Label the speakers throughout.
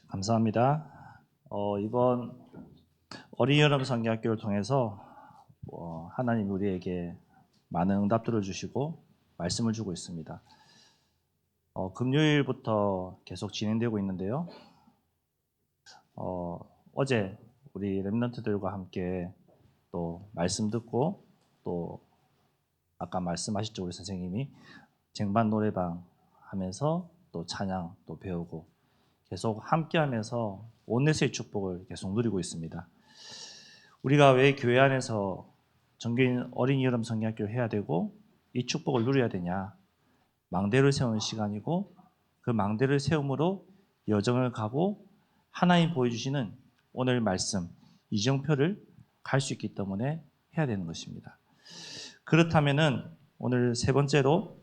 Speaker 1: 감사합니다. 이번 어린이 여름 성경학교를 통해서 하나님 우리에게 많은 응답들을 주시고 말씀을 주고 있습니다. 금요일부터 계속 진행되고 있는데요. 어제 우리 렘넌트들과 함께 또 말씀 듣고 또 아까 말씀하셨죠, 우리 선생님이 쟁반 노래방 하면서 또 찬양 또 배우고 계속 함께하면서 온내스의 축복을 계속 누리고 있습니다. 우리가 왜 교회 안에서 정규인 어린이 여름 성경학교를 해야 되고 이 축복을 누려야 되냐? 망대를 세우는 시간이고 그 망대를 세움으로 여정을 가고 하나님 보여주시는 오늘 말씀 이정표를 갈 수 있기 때문에 해야 되는 것입니다. 그렇다면은 오늘 세 번째로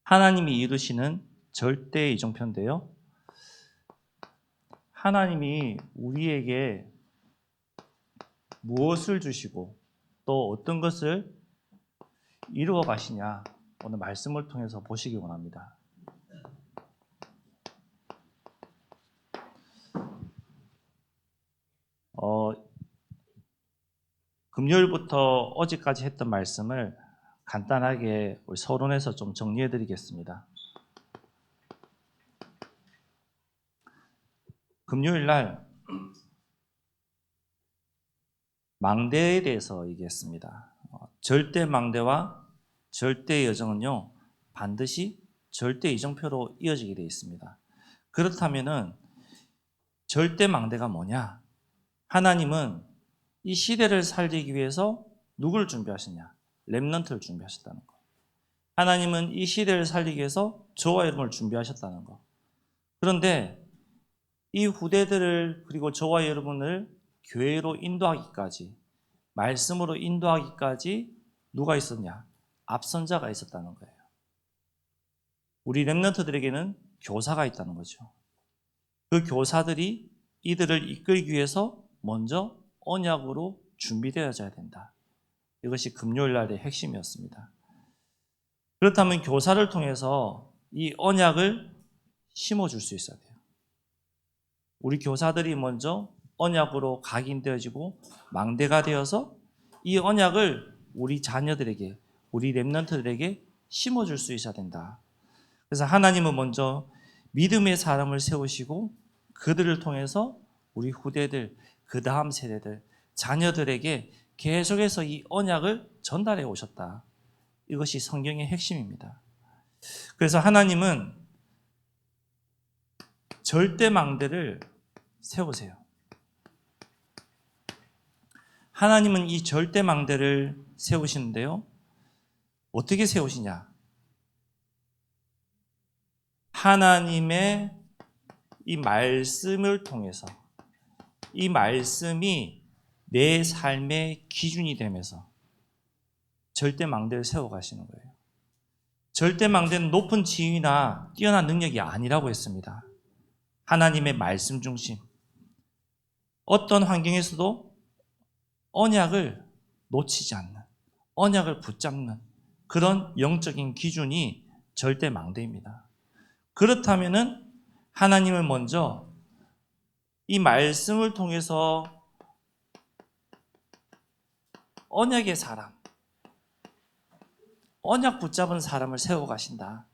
Speaker 1: 하나님이 이루시는 절대 이정표인데요. 하나님이 우리에게 무엇을 주시고 또 어떤 것을 이루어 가시냐 오늘 말씀을 통해서 보시기 원합니다. 금요일부터 어제까지 했던 말씀을 간단하게 우리 서론에서 좀 정리해 드리겠습니다. 금요일 날 망대에 대해서 얘기했습니다. 절대 망대와 절대 여정은요 반드시 절대 이정표로 이어지게 되어 있습니다. 그렇다면은 절대 망대가 뭐냐? 하나님은 이 시대를 살리기 위해서 누구를 준비하셨냐? 렘넌트를 준비하셨다는 거. 하나님은 이 시대를 살리기 위해서 저와 여러분을 준비하셨다는 거. 그런데 이 후대들을 그리고 저와 여러분을 교회로 인도하기까지 말씀으로 인도하기까지 누가 있었냐? 앞선자가 있었다는 거예요. 우리 렘넌트들에게는 교사가 있다는 거죠. 그 교사들이 이들을 이끌기 위해서 먼저 언약으로 준비되어져야 된다. 이것이 금요일 날의 핵심이었습니다. 그렇다면 교사를 통해서 이 언약을 심어줄 수 있어야 돼요. 우리 교사들이 먼저 언약으로 각인되어지고 망대가 되어서 이 언약을 우리 자녀들에게, 우리 렘넌트들에게 심어줄 수 있어야 된다. 그래서 하나님은 먼저 믿음의 사람을 세우시고 그들을 통해서 우리 후대들, 그 다음 세대들, 자녀들에게 계속해서 이 언약을 전달해 오셨다. 이것이 성경의 핵심입니다. 그래서 하나님은 절대 망대를 세우세요. 하나님은 이 절대 망대를 세우시는데요. 어떻게 세우시냐? 하나님의 이 말씀을 통해서 이 말씀이 내 삶의 기준이 되면서 절대 망대를 세워가시는 거예요. 절대 망대는 높은 지위나 뛰어난 능력이 아니라고 했습니다. 하나님의 말씀 중심. 어떤 환경에서도 언약을 놓치지 않는, 언약을 붙잡는 그런 영적인 기준이 절대 망대입니다. 그렇다면은 하나님을 먼저 이 말씀을 통해서 언약의 사람, 언약 붙잡은 사람을 세워가신다.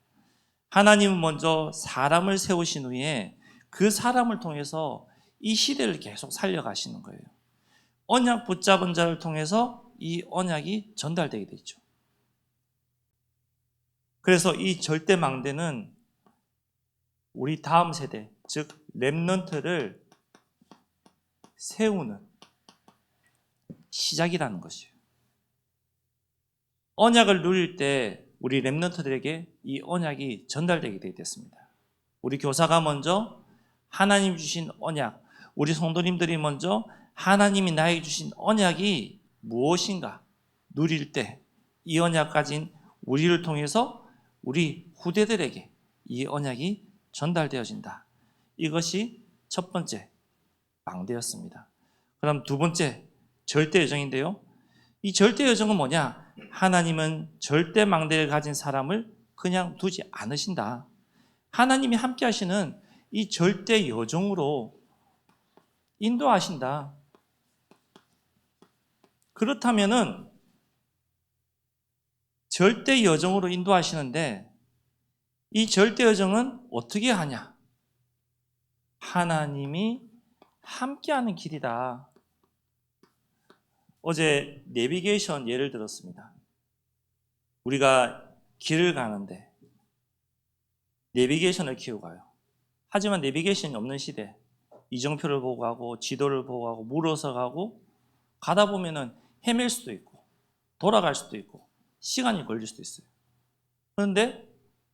Speaker 1: 하나님은 먼저 사람을 세우신 후에 그 사람을 통해서 이 시대를 계속 살려가시는 거예요. 언약 붙잡은 자를 통해서 이 언약이 전달되게 되죠. 그래서 이 절대 망대는 우리 다음 세대, 즉 렘넌트를 세우는 시작이라는 것이에요. 언약을 누릴 때 우리 렘넌트들에게 이 언약이 전달되게 됐습니다. 우리 교사가 먼저 하나님 주신 언약, 우리 성도님들이 먼저 하나님이 나에게 주신 언약이 무엇인가 누릴 때 이 언약 가진 우리를 통해서 우리 후대들에게 이 언약이 전달되어진다. 이것이 첫 번째 망대였습니다. 그럼 두 번째 절대 여정인데요. 이 절대 여정은 뭐냐? 하나님은 절대 망대를 가진 사람을 그냥 두지 않으신다. 하나님이 함께 하시는 이 절대 여정으로 인도하신다. 그렇다면은 절대 여정으로 인도하시는데 이 절대 여정은 어떻게 하냐? 하나님이 함께하는 길이다. 어제 내비게이션 예를 들었습니다. 우리가 길을 가는데 내비게이션을 키우고 가요. 하지만 내비게이션이 없는 시대, 이정표를 보고 가고 지도를 보고 가고 물어서 가고 가다 보면은 헤맬 수도 있고 돌아갈 수도 있고 시간이 걸릴 수도 있어요. 그런데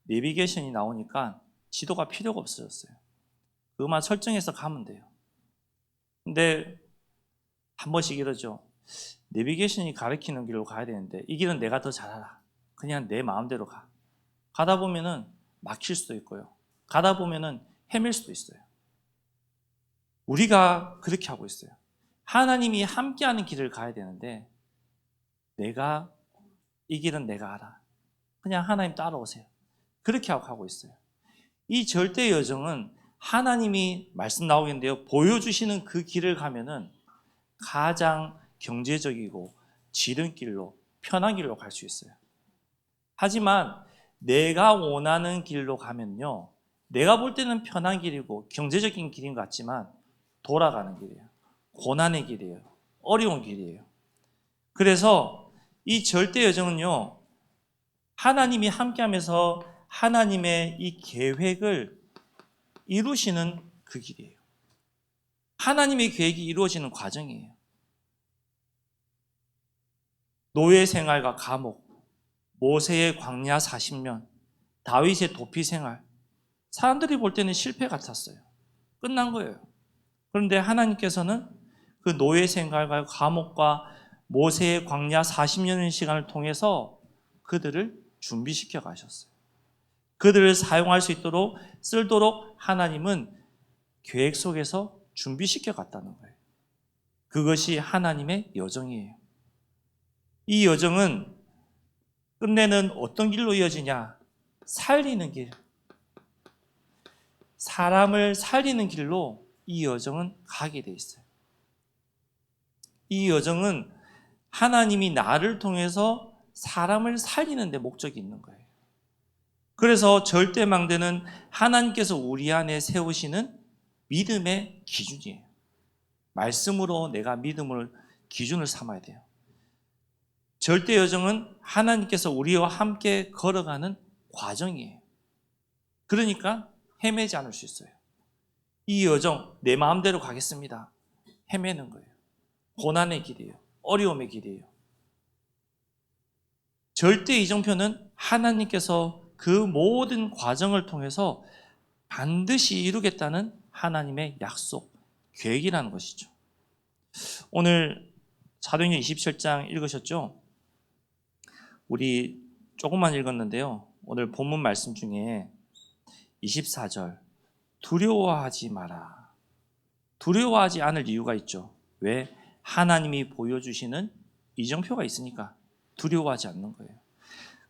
Speaker 1: 내비게이션이 나오니까 지도가 필요가 없어졌어요. 그것만 설정해서 가면 돼요. 근데 한 번씩 이러죠. 내비게이션이 가리키는 길로 가야 되는데 이 길은 내가 더 잘 알아. 그냥 내 마음대로 가. 가다 보면은 막힐 수도 있고요. 가다 보면은 헤맬 수도 있어요. 우리가 그렇게 하고 있어요. 하나님이 함께하는 길을 가야 되는데 이 길은 내가 알아. 그냥 하나님 따라오세요. 그렇게 하고 가고 있어요. 이 절대 여정은 하나님이 말씀 나오겠는데요. 보여주시는 그 길을 가면은 가장 경제적이고 지름길로 편한 길로 갈 수 있어요. 하지만 내가 원하는 길로 가면요. 내가 볼 때는 편한 길이고 경제적인 길인 것 같지만 돌아가는 길이에요. 고난의 길이에요. 어려운 길이에요. 그래서 이 절대 여정은요. 하나님이 함께하면서 하나님의 이 계획을 이루시는 그 길이에요. 하나님의 계획이 이루어지는 과정이에요. 노예 생활과 감옥, 모세의 광야 40년, 다윗의 도피 생활. 사람들이 볼 때는 실패 같았어요. 끝난 거예요. 그런데 하나님께서는 그 노예 생활과 감옥과 모세의 광야 40년의 시간을 통해서 그들을 준비시켜 가셨어요. 그들을 사용할 수 있도록 쓰도록 하나님은 계획 속에서 준비시켜 갔다는 거예요. 그것이 하나님의 여정이에요. 이 여정은 끝내는 어떤 길로 이어지냐? 살리는 길. 사람을 살리는 길로 이 여정은 가게 돼 있어요. 이 여정은 하나님이 나를 통해서 사람을 살리는 데 목적이 있는 거예요. 그래서 절대망대는 하나님께서 우리 안에 세우시는 믿음의 기준이에요. 말씀으로 내가 믿음을 기준을 삼아야 돼요. 절대 여정은 하나님께서 우리와 함께 걸어가는 과정이에요. 그러니까 헤매지 않을 수 있어요. 이 여정 내 마음대로 가겠습니다. 헤매는 거예요. 고난의 길이에요. 어려움의 길이에요. 절대 이정표는 하나님께서 그 모든 과정을 통해서 반드시 이루겠다는 하나님의 약속, 계획이라는 것이죠. 오늘 사도행전 27장 읽으셨죠? 우리 조금만 읽었는데요. 오늘 본문 말씀 중에 24절 두려워하지 마라. 두려워하지 않을 이유가 있죠. 왜? 하나님이 보여주시는 이정표가 있으니까 두려워하지 않는 거예요.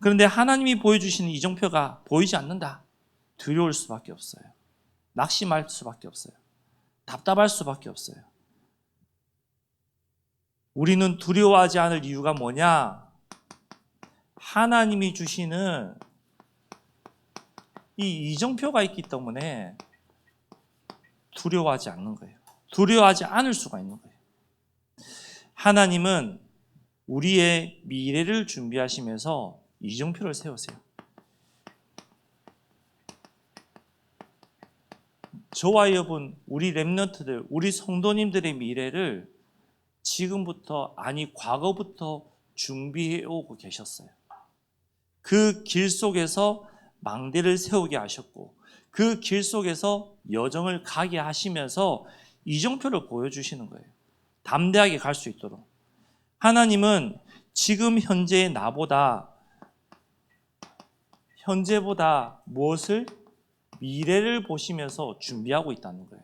Speaker 1: 그런데 하나님이 보여주시는 이정표가 보이지 않는다. 두려울 수밖에 없어요. 낙심할 수밖에 없어요. 답답할 수밖에 없어요. 우리는 두려워하지 않을 이유가 뭐냐? 하나님이 주시는 이 이정표가 있기 때문에 두려워하지 않는 거예요. 두려워하지 않을 수가 있는 거예요. 하나님은 우리의 미래를 준비하시면서 이정표를 세우세요. 저와 여러분, 우리 렘넌트들, 우리 성도님들의 미래를 지금부터, 아니 과거부터 준비해 오고 계셨어요. 그 길 속에서 망대를 세우게 하셨고 그 길 속에서 여정을 가게 하시면서 이정표를 보여주시는 거예요. 담대하게 갈 수 있도록. 하나님은 지금 현재의 나보다 현재보다 무엇을? 미래를 보시면서 준비하고 있다는 거예요.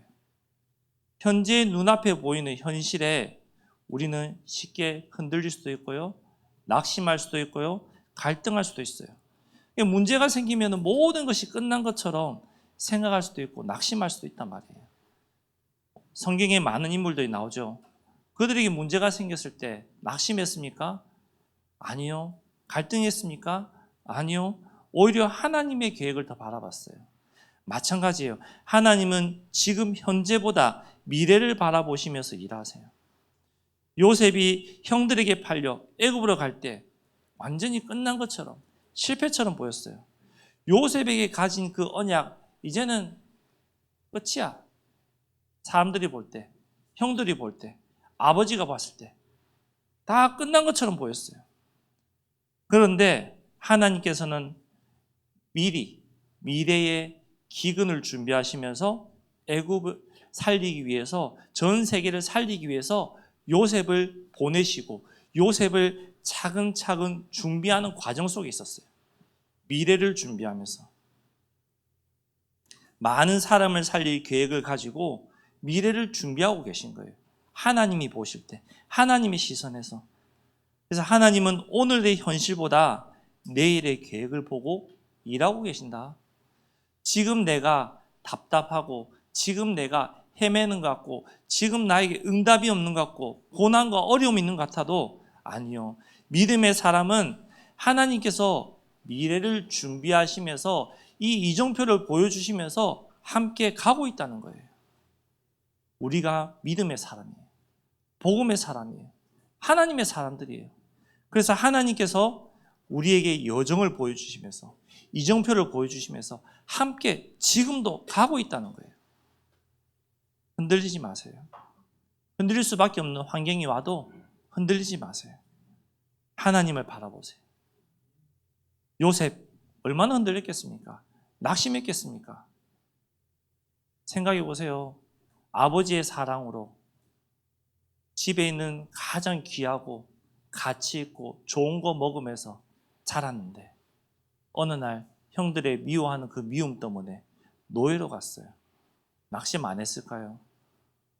Speaker 1: 현재 눈앞에 보이는 현실에 우리는 쉽게 흔들릴 수도 있고요. 낙심할 수도 있고요. 갈등할 수도 있어요. 문제가 생기면 모든 것이 끝난 것처럼 생각할 수도 있고 낙심할 수도 있단 말이에요. 성경에 많은 인물들이 나오죠. 그들에게 문제가 생겼을 때 낙심했습니까? 아니요. 갈등했습니까? 아니요. 오히려 하나님의 계획을 더 바라봤어요. 마찬가지예요. 하나님은 지금 현재보다 미래를 바라보시면서 일하세요. 요셉이 형들에게 팔려 애굽으로 갈 때 완전히 끝난 것처럼 실패처럼 보였어요. 요셉에게 가진 그 언약 이제는 끝이야. 사람들이 볼 때, 형들이 볼 때, 아버지가 봤을 때 다 끝난 것처럼 보였어요. 그런데 하나님께서는 미래의 기근을 준비하시면서 애굽을 살리기 위해서, 전 세계를 살리기 위해서 요셉을 보내시고 요셉을 차근차근 준비하는 과정 속에 있었어요. 미래를 준비하면서 많은 사람을 살릴 계획을 가지고 미래를 준비하고 계신 거예요. 하나님이 보실 때, 하나님의 시선에서. 그래서 하나님은 오늘의 현실보다 내일의 계획을 보고 일하고 계신다. 지금 내가 답답하고 지금 내가 헤매는 것 같고 지금 나에게 응답이 없는 것 같고 고난과 어려움이 있는 것 같아도 아니요. 믿음의 사람은 하나님께서 미래를 준비하시면서 이 이정표를 보여주시면서 함께 가고 있다는 거예요. 우리가 믿음의 사람이에요. 복음의 사람이에요. 하나님의 사람들이에요. 그래서 하나님께서 우리에게 여정을 보여주시면서 이정표를 보여주시면서 함께 지금도 가고 있다는 거예요. 흔들리지 마세요. 흔들릴 수밖에 없는 환경이 와도 흔들리지 마세요. 하나님을 바라보세요. 요셉 얼마나 흔들렸겠습니까? 낙심했겠습니까? 생각해 보세요. 아버지의 사랑으로 집에 있는 가장 귀하고 가치 있고 좋은 거 먹으면서 자랐는데 어느 날 형들의 미워하는 그 미움 때문에 노예로 갔어요. 낙심 안 했을까요?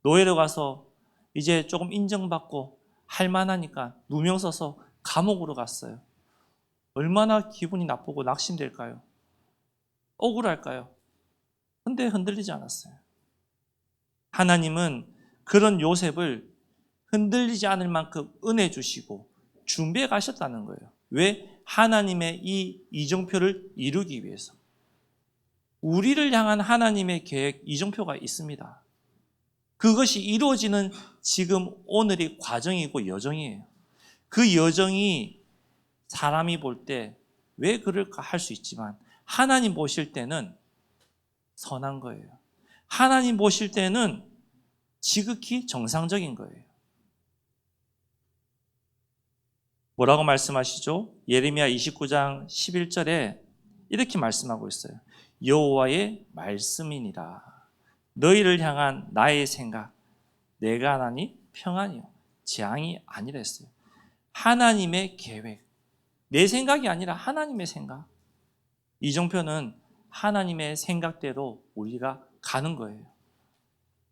Speaker 1: 노예로 가서 이제 조금 인정받고 할만하니까 누명 써서 감옥으로 갔어요. 얼마나 기분이 나쁘고 낙심될까요? 억울할까요? 근데 흔들리지 않았어요. 하나님은 그런 요셉을 흔들리지 않을 만큼 은혜 주시고 준비해 가셨다는 거예요. 왜? 하나님의 이 이정표를 이루기 위해서. 우리를 향한 하나님의 계획, 이정표가 있습니다. 그것이 이루어지는 지금 오늘이 과정이고 여정이에요. 그 여정이 사람이 볼 때 왜 그럴까 할 수 있지만 하나님 보실 때는 선한 거예요. 하나님 보실 때는 지극히 정상적인 거예요. 뭐라고 말씀하시죠? 예레미야 29장 11절에 이렇게 말씀하고 있어요. 여호와의 말씀이니라. 너희를 향한 나의 생각, 내가 하나니 평안이요 재앙이 아니라 했어요. 하나님의 계획, 내 생각이 아니라 하나님의 생각. 이정표는 하나님의 생각대로 우리가 가는 거예요.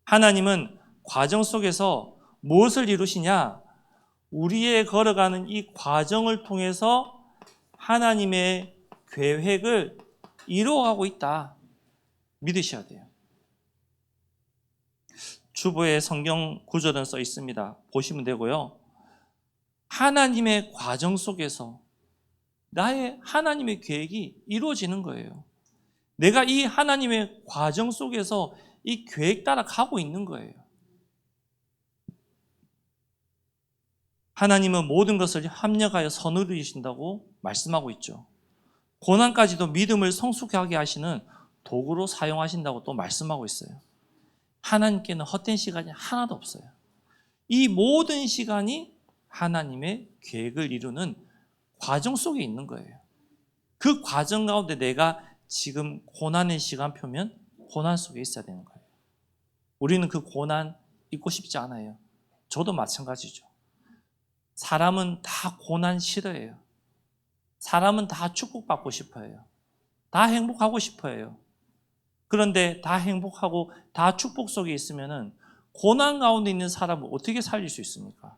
Speaker 1: 하나님은 과정 속에서 무엇을 이루시냐? 우리의 걸어가는 이 과정을 통해서 하나님의 계획을 이루어가고 있다. 믿으셔야 돼요. 주보에 성경 구절은 써 있습니다. 보시면 되고요. 하나님의 과정 속에서 나의 하나님의 계획이 이루어지는 거예요. 내가 이 하나님의 과정 속에서 이 계획 따라 가고 있는 거예요. 하나님은 모든 것을 합력하여 선으로 이루신다고 말씀하고 있죠. 고난까지도 믿음을 성숙하게 하시는 도구로 사용하신다고 또 말씀하고 있어요. 하나님께는 헛된 시간이 하나도 없어요. 이 모든 시간이 하나님의 계획을 이루는 과정 속에 있는 거예요. 그 과정 가운데 내가 지금 고난의 시간표면 고난 속에 있어야 되는 거예요. 우리는 그 고난 잊고 싶지 않아요. 저도 마찬가지죠. 사람은 다 고난 싫어해요. 사람은 다 축복받고 싶어해요. 다 행복하고 싶어해요. 그런데 다 행복하고 다 축복 속에 있으면은 고난 가운데 있는 사람을 어떻게 살릴 수 있습니까?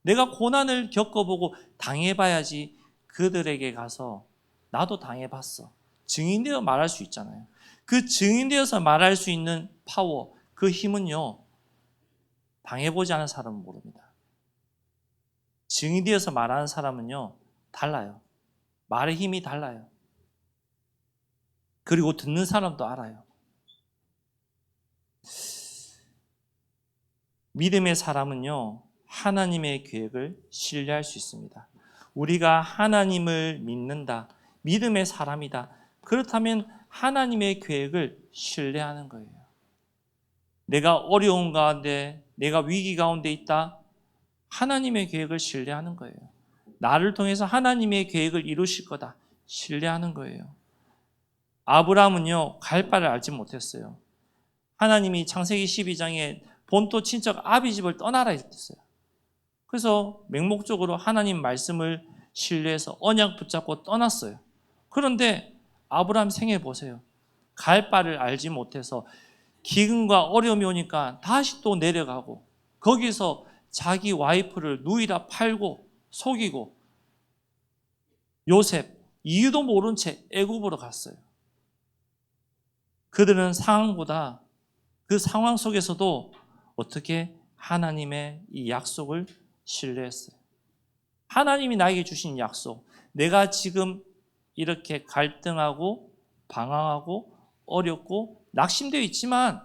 Speaker 1: 내가 고난을 겪어보고 당해봐야지 그들에게 가서 나도 당해봤어. 증인되어 말할 수 있잖아요. 그 증인되어서 말할 수 있는 파워, 그 힘은요, 당해보지 않은 사람은 모릅니다. 증인되어서 말하는 사람은요, 달라요. 말의 힘이 달라요. 그리고 듣는 사람도 알아요. 믿음의 사람은요, 하나님의 계획을 신뢰할 수 있습니다. 우리가 하나님을 믿는다, 믿음의 사람이다. 그렇다면 하나님의 계획을 신뢰하는 거예요. 내가 어려운 가운데, 내가 위기 가운데 있다, 하나님의 계획을 신뢰하는 거예요. 나를 통해서 하나님의 계획을 이루실 거다, 신뢰하는 거예요. 아브라함은요, 갈 바를 알지 못했어요. 하나님이 창세기 12장에 본토 친척 아비 집을 떠나라 했어요. 그래서 맹목적으로 하나님 말씀을 신뢰해서 언약 붙잡고 떠났어요. 그런데 아브라함 생애 보세요. 갈 바를 알지 못해서 기근과 어려움이 오니까 다시 또 내려가고, 거기서 자기 와이프를 누이라 팔고 속이고, 요셉 이유도 모른 채 애굽으로 갔어요. 그들은 상황보다 그 상황 속에서도 어떻게 하나님의 이 약속을 신뢰했어요. 하나님이 나에게 주신 약속, 내가 지금 이렇게 갈등하고 방황하고 어렵고 낙심되어 있지만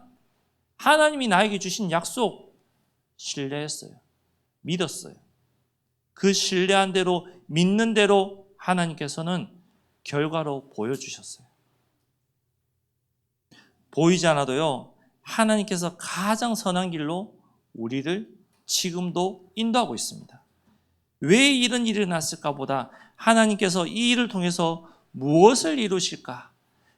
Speaker 1: 하나님이 나에게 주신 약속 신뢰했어요. 믿었어요. 그 신뢰한 대로, 믿는 대로 하나님께서는 결과로 보여주셨어요. 보이지 않아도요, 하나님께서 가장 선한 길로 우리를 지금도 인도하고 있습니다. 왜 이런 일이 났을까 보다 하나님께서 이 일을 통해서 무엇을 이루실까?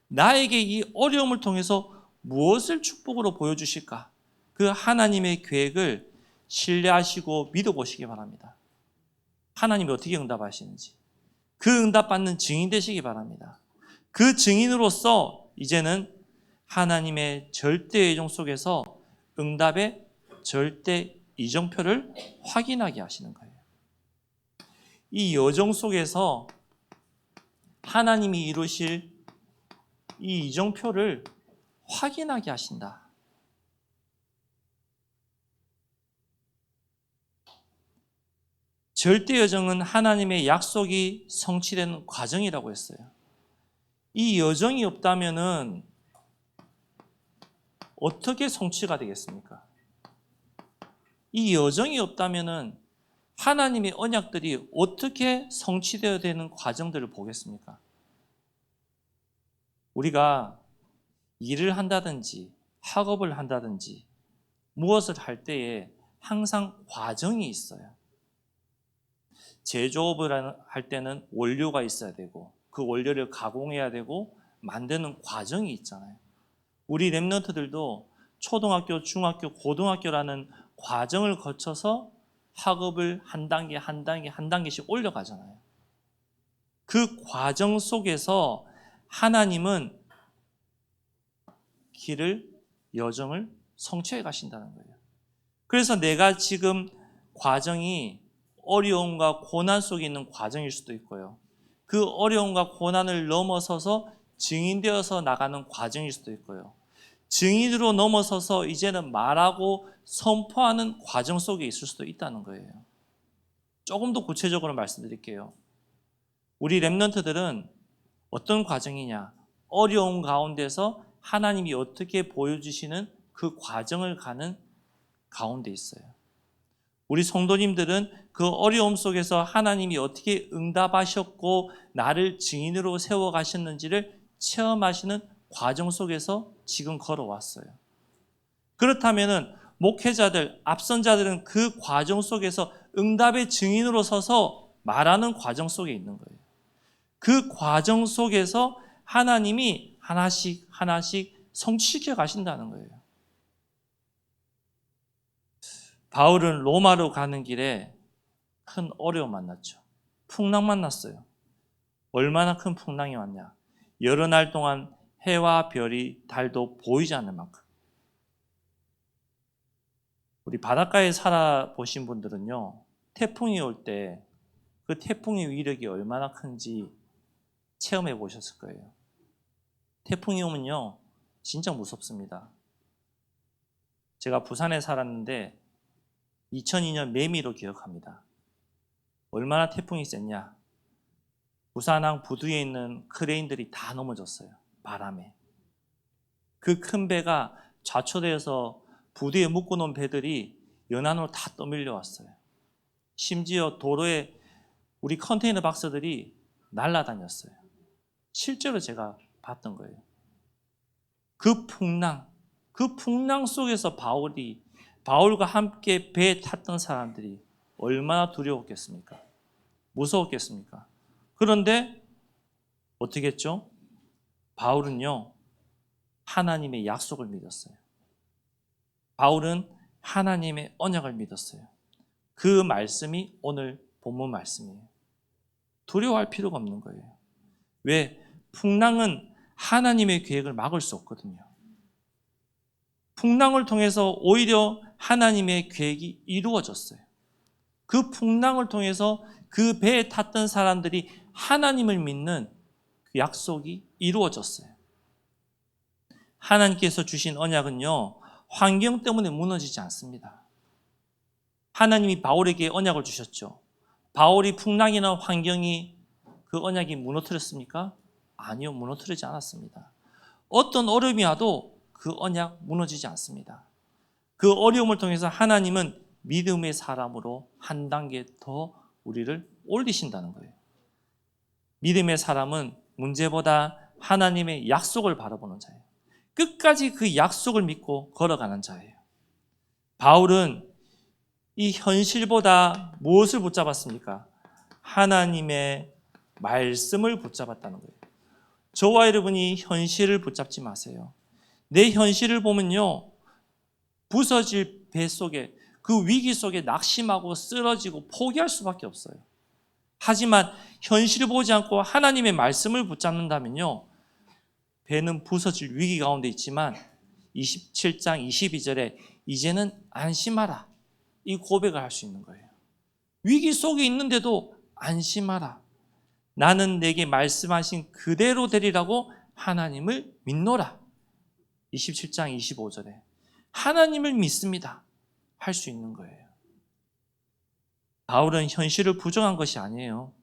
Speaker 1: 나에게 이 어려움을 통해서 무엇을 축복으로 보여주실까? 그 하나님의 계획을 신뢰하시고 믿어보시기 바랍니다. 하나님이 어떻게 응답하시는지, 그 응답받는 증인 되시기 바랍니다. 그 증인으로서 이제는 하나님의 절대 예정 속에서 응답의 절대 이정표를 확인하게 하시는 거예요. 이 여정 속에서 하나님이 이루실 이 이정표를 확인하게 하신다. 절대 여정은 하나님의 약속이 성취되는 과정이라고 했어요. 이 여정이 없다면은 어떻게 성취가 되겠습니까? 이 여정이 없다면은 하나님의 언약들이 어떻게 성취되어야 되는 과정들을 보겠습니까? 우리가 일을 한다든지 학업을 한다든지 무엇을 할 때에 항상 과정이 있어요. 제조업을 할 때는 원료가 있어야 되고, 그 원료를 가공해야 되고 만드는 과정이 있잖아요. 우리 랩런트들도 초등학교, 중학교, 고등학교라는 과정을 거쳐서 학업을 한 단계 한 단계 한 단계씩 올려가잖아요. 그 과정 속에서 하나님은 길을, 여정을 성취해 가신다는 거예요. 그래서 내가 지금 과정이 어려움과 고난 속에 있는 과정일 수도 있고요, 그 어려움과 고난을 넘어서서 증인되어서 나가는 과정일 수도 있고요, 증인으로 넘어서서 이제는 말하고 선포하는 과정 속에 있을 수도 있다는 거예요. 조금 더 구체적으로 말씀드릴게요. 우리 랩런트들은 어떤 과정이냐? 어려운 가운데서 하나님이 어떻게 보여주시는 그 과정을 가는 가운데 있어요. 우리 성도님들은 그 어려움 속에서 하나님이 어떻게 응답하셨고 나를 증인으로 세워가셨는지를 체험하시는 과정 속에서 지금 걸어왔어요. 그렇다면 목회자들, 앞선자들은 그 과정 속에서 응답의 증인으로 서서 말하는 과정 속에 있는 거예요. 그 과정 속에서 하나님이 하나씩 하나씩 성취시켜 가신다는 거예요. 바울은 로마로 가는 길에 큰 어려움 만났죠. 풍랑 만났어요. 얼마나 큰 풍랑이 왔냐? 여러 날 동안 해와 별이, 달도 보이지 않는 만큼. 우리 바닷가에 살아보신 분들은요, 태풍이 올 때 그 태풍의 위력이 얼마나 큰지 체험해 보셨을 거예요. 태풍이 오면요, 진짜 무섭습니다. 제가 부산에 살았는데 2002년 매미로 기억합니다. 얼마나 태풍이 셌냐. 부산항 부두에 있는 크레인들이 다 넘어졌어요. 바람에. 그 큰 배가 좌초되어서 부두에 묶어놓은 배들이 연안으로 다 떠밀려 왔어요. 심지어 도로에 우리 컨테이너 박스들이 날아다녔어요. 실제로 제가 봤던 거예요. 그 풍랑 속에서 바울과 함께 배에 탔던 사람들이 얼마나 두려웠겠습니까? 무서웠겠습니까? 그런데 어떻게 했죠? 바울은요, 하나님의 약속을 믿었어요. 바울은 하나님의 언약을 믿었어요. 그 말씀이 오늘 본문 말씀이에요. 두려워할 필요가 없는 거예요. 왜? 풍랑은 하나님의 계획을 막을 수 없거든요. 풍랑을 통해서 오히려 하나님의 계획이 이루어졌어요. 그 풍랑을 통해서 그 배에 탔던 사람들이 하나님을 믿는 그 약속이 이루어졌어요. 하나님께서 주신 언약은요, 환경 때문에 무너지지 않습니다. 하나님이 바울에게 언약을 주셨죠. 바울이 풍랑이나 환경이 그 언약이 무너뜨렸습니까? 아니요, 무너뜨리지 않았습니다. 어떤 어려움이 와도 그 언약 무너지지 않습니다. 그 어려움을 통해서 하나님은 믿음의 사람으로 한 단계 더 우리를 올리신다는 거예요. 믿음의 사람은 문제보다 하나님의 약속을 바라보는 자예요. 끝까지 그 약속을 믿고 걸어가는 자예요. 바울은 이 현실보다 무엇을 붙잡았습니까? 하나님의 말씀을 붙잡았다는 거예요. 저와 여러분이 현실을 붙잡지 마세요. 내 현실을 보면요, 부서질 배 속에, 그 위기 속에 낙심하고 쓰러지고 포기할 수밖에 없어요. 하지만 현실을 보지 않고 하나님의 말씀을 붙잡는다면요, 배는 부서질 위기 가운데 있지만 27장 22절에 이제는 안심하라, 이 고백을 할 수 있는 거예요. 위기 속에 있는데도 안심하라. 나는 내게 말씀하신 그대로 되리라고 하나님을 믿노라. 27장 25절에 하나님을 믿습니다. 할 수 있는 거예요. 바울은 현실을 부정한 것이 아니에요.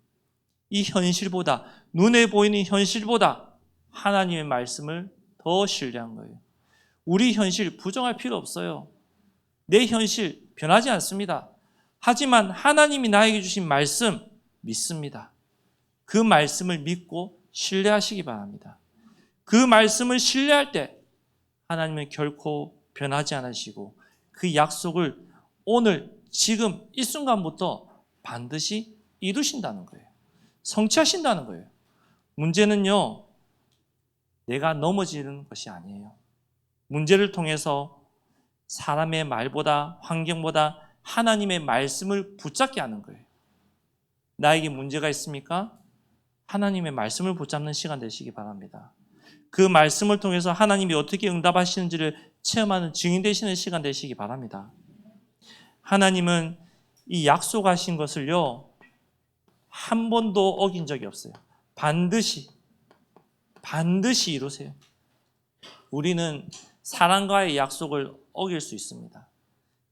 Speaker 1: 이 현실보다, 눈에 보이는 현실보다 하나님의 말씀을 더 신뢰한 거예요. 우리 현실 부정할 필요 없어요. 내 현실 변하지 않습니다. 하지만 하나님이 나에게 주신 말씀 믿습니다. 그 말씀을 믿고 신뢰하시기 바랍니다. 그 말씀을 신뢰할 때 하나님은 결코 변하지 않으시고 그 약속을 오늘 지금 이 순간부터 반드시 이루신다는 거예요. 성취하신다는 거예요. 문제는요, 내가 넘어지는 것이 아니에요. 문제를 통해서 사람의 말보다, 환경보다 하나님의 말씀을 붙잡게 하는 거예요. 나에게 문제가 있습니까? 하나님의 말씀을 붙잡는 시간 되시기 바랍니다. 그 말씀을 통해서 하나님이 어떻게 응답하시는지를 체험하는 증인 되시는 시간 되시기 바랍니다. 하나님은 이 약속하신 것을요, 한 번도 어긴 적이 없어요. 반드시 이루세요. 우리는 사랑과의 약속을 어길 수 있습니다.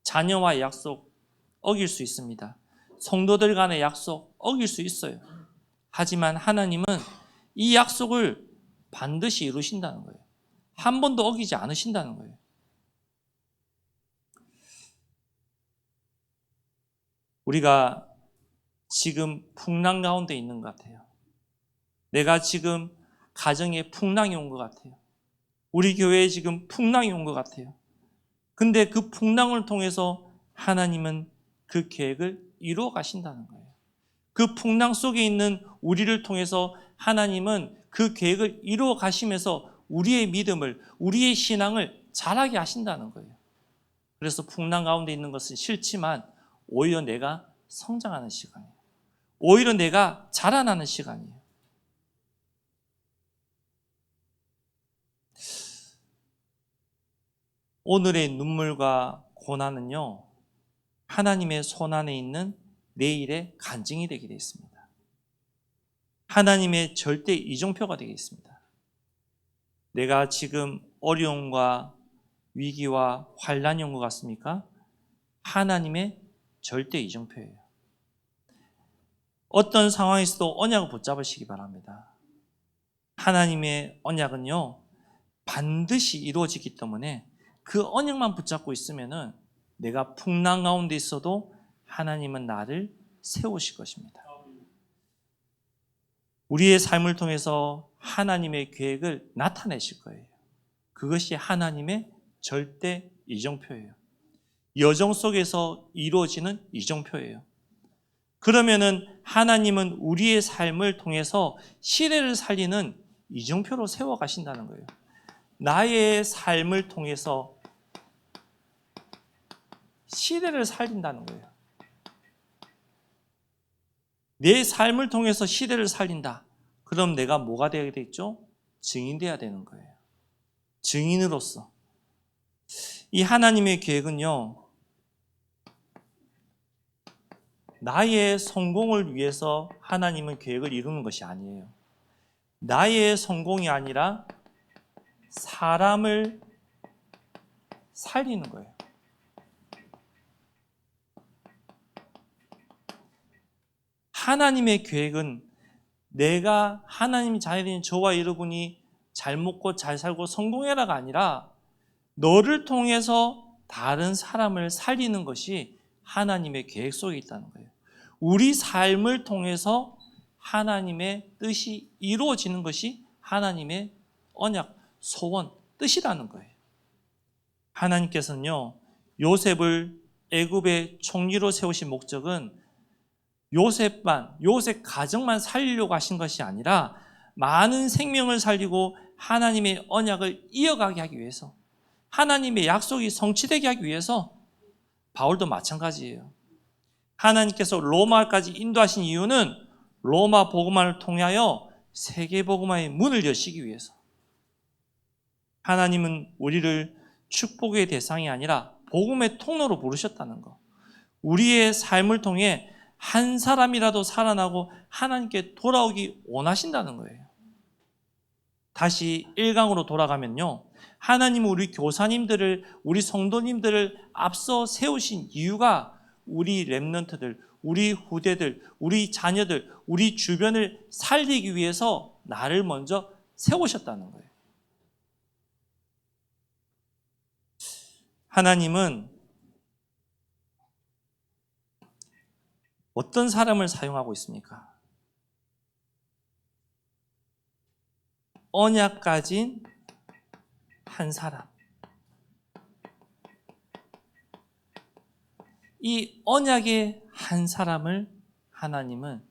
Speaker 1: 자녀와의 약속 어길 수 있습니다. 성도들 간의 약속 어길 수 있어요. 하지만 하나님은 이 약속을 반드시 이루신다는 거예요. 한 번도 어기지 않으신다는 거예요. 우리가 지금 풍랑 가운데 있는 것 같아요. 내가 지금 가정에 풍랑이 온 것 같아요. 우리 교회에 지금 풍랑이 온 것 같아요. 근데 그 풍랑을 통해서 하나님은 그 계획을 이루어 가신다는 거예요. 그 풍랑 속에 있는 우리를 통해서 하나님은 그 계획을 이루어 가시면서 우리의 믿음을, 우리의 신앙을 자라게 하신다는 거예요. 그래서 풍랑 가운데 있는 것은 싫지만 오히려 내가 성장하는 시간이에요. 오히려 내가 자라나는 시간이에요. 오늘의 눈물과 고난은요, 하나님의 손안에 있는 내일의 간증이 되게 되어 있습니다. 하나님의 절대 이정표가 되게 있습니다. 내가 지금 어려움과 위기와 환란이 온 것 같습니까? 하나님의 절대 이정표예요. 어떤 상황에서도 언약을 붙잡으시기 바랍니다. 하나님의 언약은요, 반드시 이루어지기 때문에 그 언약만 붙잡고 있으면은 내가 풍랑 가운데 있어도 하나님은 나를 세우실 것입니다. 우리의 삶을 통해서 하나님의 계획을 나타내실 거예요. 그것이 하나님의 절대 이정표예요. 여정 속에서 이루어지는 이정표예요. 그러면은 하나님은 우리의 삶을 통해서 시대를 살리는 이정표로 세워 가신다는 거예요. 나의 삶을 통해서 시대를 살린다는 거예요. 내 삶을 통해서 시대를 살린다. 그럼 내가 뭐가 되어야 되겠죠? 증인되어야 되는 거예요. 증인으로서. 이 하나님의 계획은요, 나의 성공을 위해서 하나님은 계획을 이루는 것이 아니에요. 나의 성공이 아니라 사람을 살리는 거예요. 하나님의 계획은 내가 하나님 자녀인 저와 여러분이 잘 먹고 잘 살고 성공해라가 아니라 너를 통해서 다른 사람을 살리는 것이 하나님의 계획 속에 있다는 거예요. 우리 삶을 통해서 하나님의 뜻이 이루어지는 것이 하나님의 언약, 소원, 뜻이라는 거예요. 하나님께서는요, 요셉을 애굽의 총리로 세우신 목적은 요셉 가정만 살리려고 하신 것이 아니라 많은 생명을 살리고 하나님의 언약을 이어가게 하기 위해서, 하나님의 약속이 성취되게 하기 위해서. 바울도 마찬가지예요. 하나님께서 로마까지 인도하신 이유는 로마 복음화를 통하여 세계 복음화의 문을 여시기 위해서. 하나님은 우리를 축복의 대상이 아니라 복음의 통로로 부르셨다는 것. 우리의 삶을 통해 한 사람이라도 살아나고 하나님께 돌아오기 원하신다는 거예요. 다시 1강으로 돌아가면요, 하나님은 우리 교사님들을, 우리 성도님들을 앞서 세우신 이유가 우리 렘넌트들, 우리 후대들, 우리 자녀들, 우리 주변을 살리기 위해서 나를 먼저 세우셨다는 거예요. 하나님은 어떤 사람을 사용하고 있습니까? 언약 가진 한 사람. 이 언약의 한 사람을 하나님은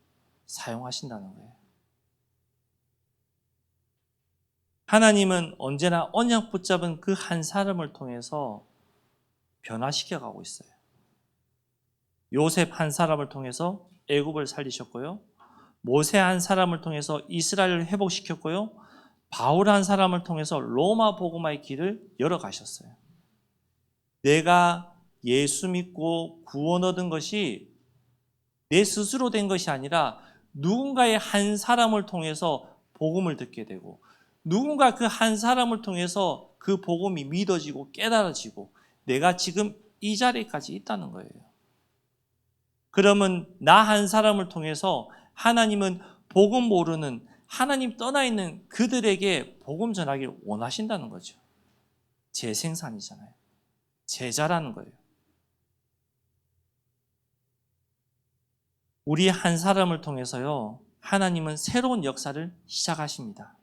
Speaker 1: 사용하신다는 거예요. 하나님은 언제나 언약 붙잡은 그 한 사람을 통해서 변화시켜 가고 있어요. 요셉 한 사람을 통해서 애굽을 살리셨고요. 모세 한 사람을 통해서 이스라엘을 회복시켰고요. 바울 한 사람을 통해서 로마 복음화의 길을 열어가셨어요. 내가 예수 믿고 구원 얻은 것이 내 스스로 된 것이 아니라 누군가의 한 사람을 통해서 복음을 듣게 되고, 누군가 그 한 사람을 통해서 그 복음이 믿어지고 깨달아지고 내가 지금 이 자리까지 있다는 거예요. 그러면 나 한 사람을 통해서 하나님은 복음 모르는, 하나님 떠나 있는 그들에게 복음 전하기를 원하신다는 거죠. 재생산이잖아요. 제자라는 거예요. 우리 한 사람을 통해서요, 하나님은 새로운 역사를 시작하십니다.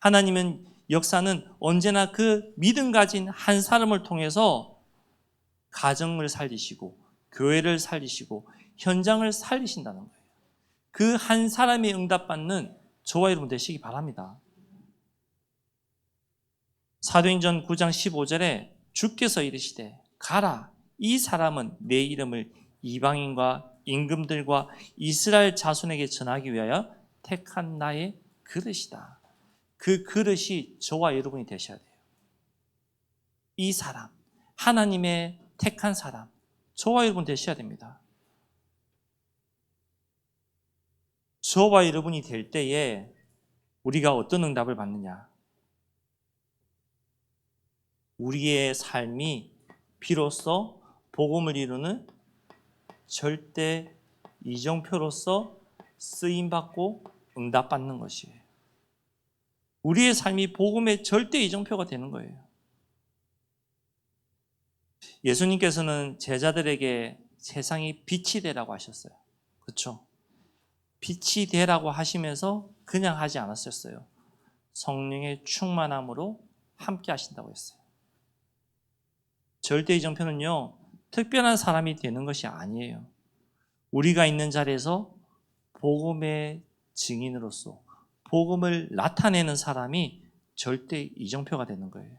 Speaker 1: 하나님은 역사는 언제나 그 믿음 가진 한 사람을 통해서 가정을 살리시고 교회를 살리시고 현장을 살리신다는 거예요. 그 한 사람이 응답받는 저와 여러분 되시기 바랍니다. 사도행전 9장 15절에 주께서 이르시되 가라, 이 사람은 내 이름을 이방인과 임금들과 이스라엘 자손에게 전하기 위하여 택한 나의 그릇이다. 그 그릇이 저와 여러분이 되셔야 돼요. 이 사람, 하나님의 택한 사람, 저와 여러분 되셔야 됩니다. 저와 여러분이 될 때에 우리가 어떤 응답을 받느냐? 우리의 삶이 비로소 복음을 이루는 절대 이정표로서 쓰임받고 응답받는 것이에요. 우리의 삶이 복음의 절대 이정표가 되는 거예요. 예수님께서는 제자들에게 세상이 빛이 되라고 하셨어요. 그렇죠? 빛이 되라고 하시면서 그냥 하지 않았었어요. 성령의 충만함으로 함께 하신다고 했어요. 절대 이정표는요, 특별한 사람이 되는 것이 아니에요. 우리가 있는 자리에서 복음의 증인으로서 복음을 나타내는 사람이 절대 이정표가 되는 거예요.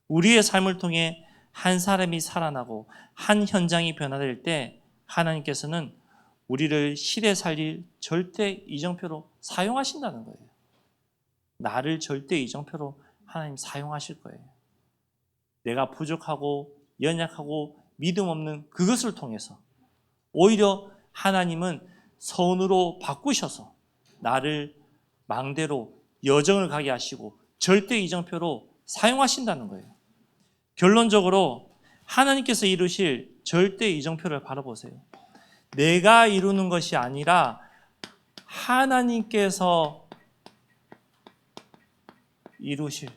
Speaker 1: 우리의 삶을 통해 한 사람이 살아나고 한 현장이 변화될 때 하나님께서는 우리를 시대 살릴 절대 이정표로 사용하신다는 거예요. 나를 절대 이정표로 하나님 사용하실 거예요. 내가 부족하고 연약하고 믿음 없는 그것을 통해서 오히려 하나님은 선으로 바꾸셔서 나를 망대로 여정을 가게 하시고 절대 이정표로 사용하신다는 거예요. 결론적으로 하나님께서 이루실 절대 이정표를 바라보세요. 내가 이루는 것이 아니라 하나님께서 이루실,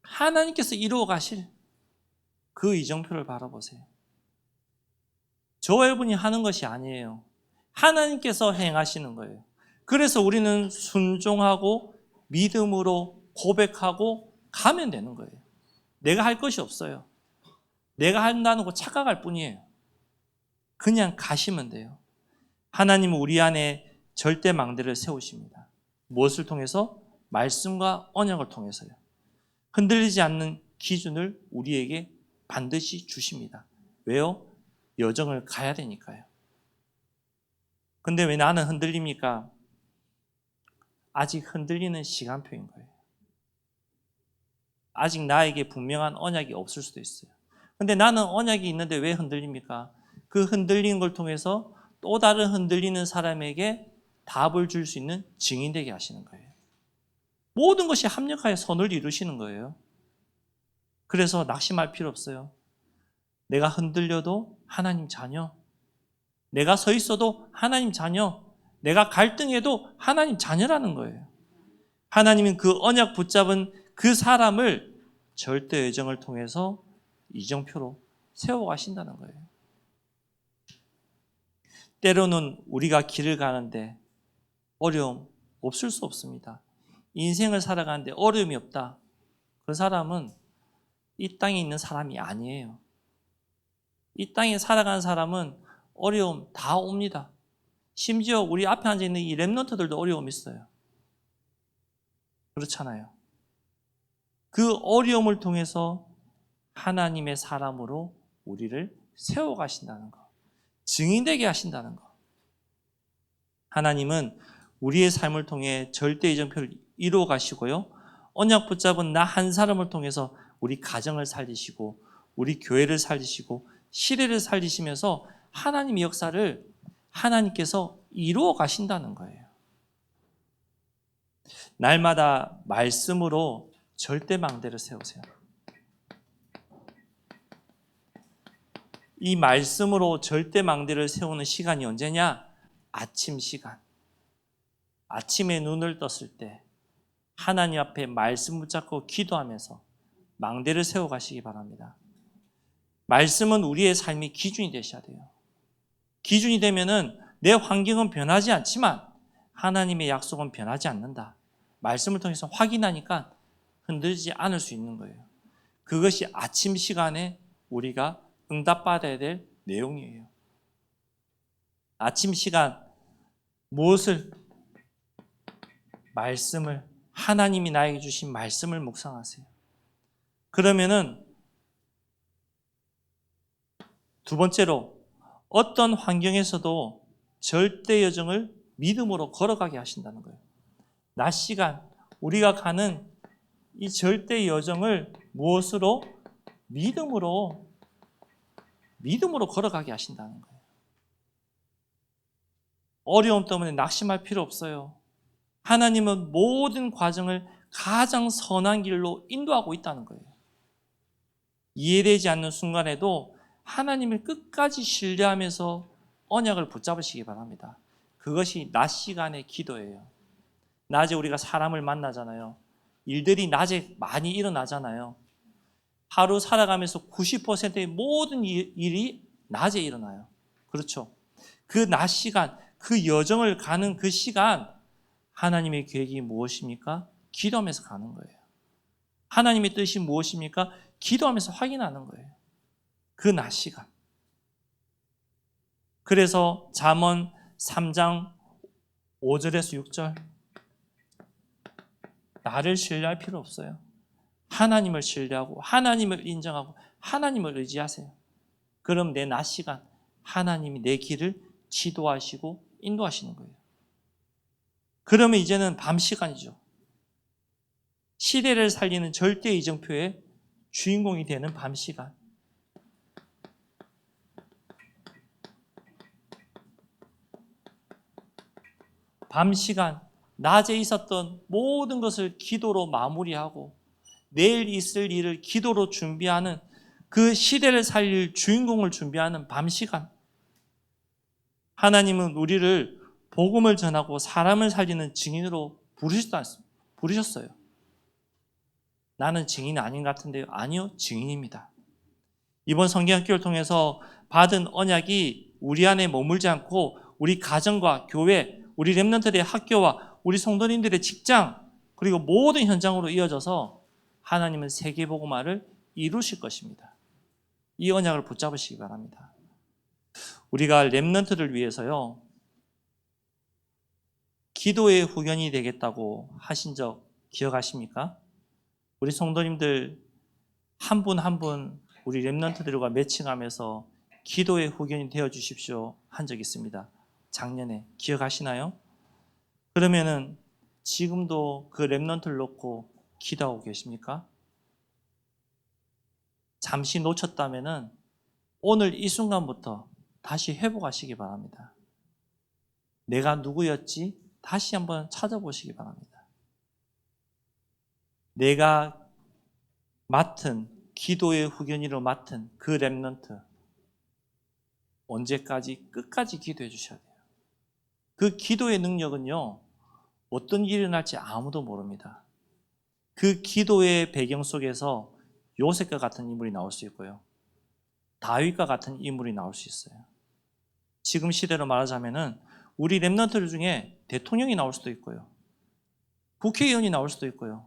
Speaker 1: 하나님께서 이루어 가실 그 이정표를 바라보세요. 저와 여러분이 하는 것이 아니에요. 하나님께서 행하시는 거예요. 그래서 우리는 순종하고 믿음으로 고백하고 가면 되는 거예요. 내가 할 것이 없어요. 내가 한다는 거 착각할 뿐이에요. 그냥 가시면 돼요. 하나님은 우리 안에 절대 망대를 세우십니다. 무엇을 통해서? 말씀과 언약을 통해서요. 흔들리지 않는 기준을 우리에게 반드시 주십니다. 왜요? 여정을 가야 되니까요. 근데 왜 나는 흔들립니까? 아직 흔들리는 시간표인 거예요. 아직 나에게 분명한 언약이 없을 수도 있어요. 근데 나는 언약이 있는데 왜 흔들립니까? 그 흔들리는 걸 통해서 또 다른 흔들리는 사람에게 답을 줄 수 있는 증인 되게 하시는 거예요. 모든 것이 합력하여 선을 이루시는 거예요. 그래서 낙심할 필요 없어요. 내가 흔들려도 하나님 자녀, 내가 서 있어도 하나님 자녀, 내가 갈등해도 하나님 자녀라는 거예요. 하나님은 그 언약 붙잡은 그 사람을 절대 여정을 통해서 이정표로 세워가신다는 거예요. 때로는 우리가 길을 가는데 어려움 없을 수 없습니다. 인생을 살아가는데 어려움이 없다. 그 사람은 이 땅에 있는 사람이 아니에요. 이 땅에 살아가는 사람은 어려움 다 옵니다. 심지어 우리 앞에 앉아있는 이 랩런트들도 어려움이 있어요. 그렇잖아요. 그 어려움을 통해서 하나님의 사람으로 우리를 세워가신다는 것, 증인되게 하신다는 것. 하나님은 우리의 삶을 통해 절대 이정표를 이루어 가시고요, 언약 붙잡은 나 한 사람을 통해서 우리 가정을 살리시고 우리 교회를 살리시고 시대를 살리시면서 하나님의 역사를 하나님께서 이루어 가신다는 거예요. 날마다 말씀으로 절대 망대를 세우세요. 이 말씀으로 절대 망대를 세우는 시간이 언제냐? 아침 시간. 아침에 눈을 떴을 때 하나님 앞에 말씀 붙잡고 기도하면서 망대를 세워 가시기 바랍니다. 말씀은 우리의 삶의 기준이 되셔야 돼요. 기준이 되면은 내 환경은 변하지 않지만 하나님의 약속은 변하지 않는다. 말씀을 통해서 확인하니까 흔들리지 않을 수 있는 거예요. 그것이 아침 시간에 우리가 응답받아야 될 내용이에요. 아침 시간 무엇을? 말씀을, 하나님이 나에게 주신 말씀을 묵상하세요. 그러면은 두 번째로 어떤 환경에서도 절대 여정을 믿음으로 걸어가게 하신다는 거예요. 낮 시간 우리가 가는 이 절대 여정을 무엇으로? 믿음으로 걸어가게 하신다는 거예요. 어려움 때문에 낙심할 필요 없어요. 하나님은 모든 과정을
Speaker 2: 가장 선한 길로 인도하고 있다는 거예요. 이해되지 않는 순간에도 하나님을 끝까지 신뢰하면서 언약을 붙잡으시기 바랍니다. 그것이 낮 시간의 기도예요. 낮에 우리가 사람을 만나잖아요. 일들이 낮에 많이 일어나잖아요. 하루 살아가면서 90%의 모든 일이 낮에 일어나요. 그렇죠? 그 낮 시간, 그 여정을 가는 그 시간, 하나님의 계획이 무엇입니까? 기도하면서 가는 거예요. 하나님의 뜻이 무엇입니까? 기도하면서 확인하는 거예요. 그 낮 시간. 그래서 잠언 3장 5절에서 6절, 나를 신뢰할 필요 없어요. 하나님을 신뢰하고 하나님을 인정하고 하나님을 의지하세요. 그럼 내 낮 시간 하나님이 내 길을 지도하시고 인도하시는 거예요. 그러면 이제는 밤 시간이죠. 시대를 살리는 절대 이정표의 주인공이 되는 밤 시간. 밤 시간, 낮에 있었던 모든 것을 기도로 마무리하고 내일 있을 일을 기도로 준비하는, 그 시대를 살릴 주인공을 준비하는 밤 시간. 하나님은 우리를 복음을 전하고 사람을 살리는 증인으로 부르셨어요. 나는 증인 아닌 것 같은데요. 아니요, 증인입니다. 이번 성경학교를 통해서 받은 언약이 우리 안에 머물지 않고 우리 가정과 교회, 우리 렘넌트들의 학교와 우리 성도님들의 직장, 그리고 모든 현장으로 이어져서 하나님은 세계복음화를 이루실 것입니다. 이 언약을 붙잡으시기 바랍니다. 우리가 렘넌트를 위해서요, 기도의 후견이 되겠다고 하신 적 기억하십니까? 우리 성도님들 한 분 한 분 우리 렘넌트들과 매칭하면서 기도의 후견이 되어 주십시오 한 적 있습니다. 작년에 기억하시나요? 그러면은 지금도 그 렘넌트를 놓고 기도하고 계십니까? 잠시 놓쳤다면은 오늘 이 순간부터 다시 회복하시기 바랍니다. 내가 누구였지? 다시 한번 찾아보시기 바랍니다. 내가 맡은, 기도의 후견이로 맡은 그 렘넌트, 언제까지? 끝까지 기도해 주셔야 돼요. 그 기도의 능력은요, 어떤 일이 일어날지 아무도 모릅니다. 그 기도의 배경 속에서 요셉과 같은 인물이 나올 수 있고요, 다윗과 같은 인물이 나올 수 있어요. 지금 시대로 말하자면은 우리 렘넌트들 중에 대통령이 나올 수도 있고요, 국회의원이 나올 수도 있고요,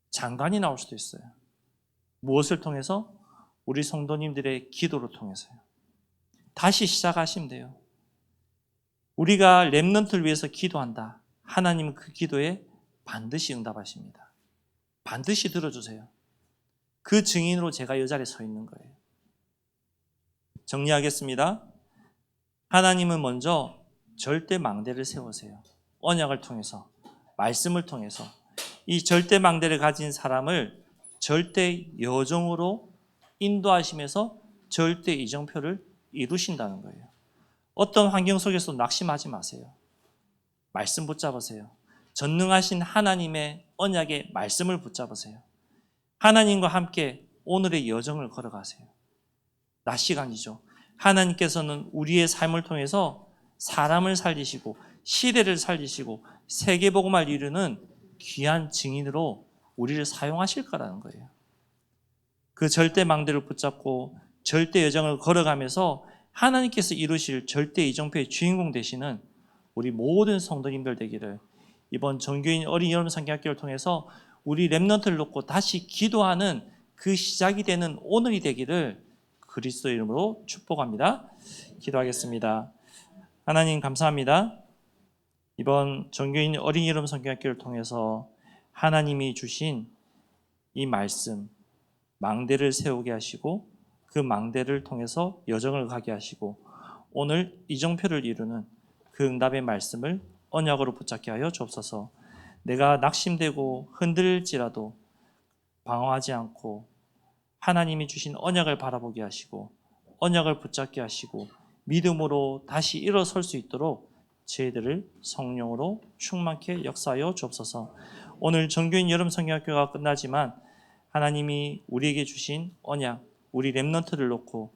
Speaker 2: 장관이 나올 수도 있어요. 무엇을 통해서? 우리 성도님들의 기도를 통해서요. 다시 시작하시면 돼요. 우리가 렘넌트를 위해서 기도한다. 하나님은 그 기도에 반드시 응답하십니다. 반드시 들어주세요. 그 증인으로 제가 이 자리에 서 있는 거예요. 정리하겠습니다. 하나님은 먼저 절대 망대를 세우세요. 언약을 통해서, 말씀을 통해서 이 절대 망대를 가진 사람을 절대 여정으로 인도하시면서 절대 이정표를 이루신다는 거예요. 어떤 환경 속에서도 낙심하지 마세요. 말씀 붙잡으세요. 전능하신 하나님의 언약의 말씀을 붙잡으세요. 하나님과 함께 오늘의 여정을 걸어가세요. 낮 시간이죠. 하나님께서는 우리의 삶을 통해서 사람을 살리시고 시대를 살리시고 세계복음을 이루는 귀한 증인으로 우리를 사용하실 거라는 거예요. 그 절대 망대를 붙잡고 절대 여정을 걸어가면서 하나님께서 이루실 절대 이정표의 주인공 되시는 우리 모든 성도님들 되기를, 이번 정교인 어린 여름 성경학교를 통해서 우리 렘넌트를 놓고 다시 기도하는 그 시작이 되는 오늘이 되기를 그리스도 이름으로 축복합니다. 기도하겠습니다. 하나님 감사합니다. 이번 정교인 어린 여름 성경학교를 통해서 하나님이 주신 이 말씀, 망대를 세우게 하시고 그 망대를 통해서 여정을 가게 하시고 오늘 이정표를 이루는 그 응답의 말씀을 언약으로 붙잡게 하여 주옵소서. 내가 낙심되고 흔들릴지라도 방황하지 않고 하나님이 주신 언약을 바라보게 하시고 언약을 붙잡게 하시고 믿음으로 다시 일어설 수 있도록 저희들을 성령으로 충만케 역사하여 주옵소서. 오늘 정교인 여름 성경학교가 끝나지만 하나님이 우리에게 주신 언약, 우리 렘넌트를 놓고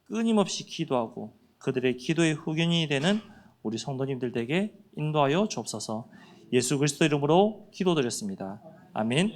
Speaker 2: 끊임없이 기도하고 그들의 기도의 후견인이 되는 우리 성도님들 에게 인도하여 주옵소서. 예수 그리스도 이름으로 기도드렸습니다. 아멘.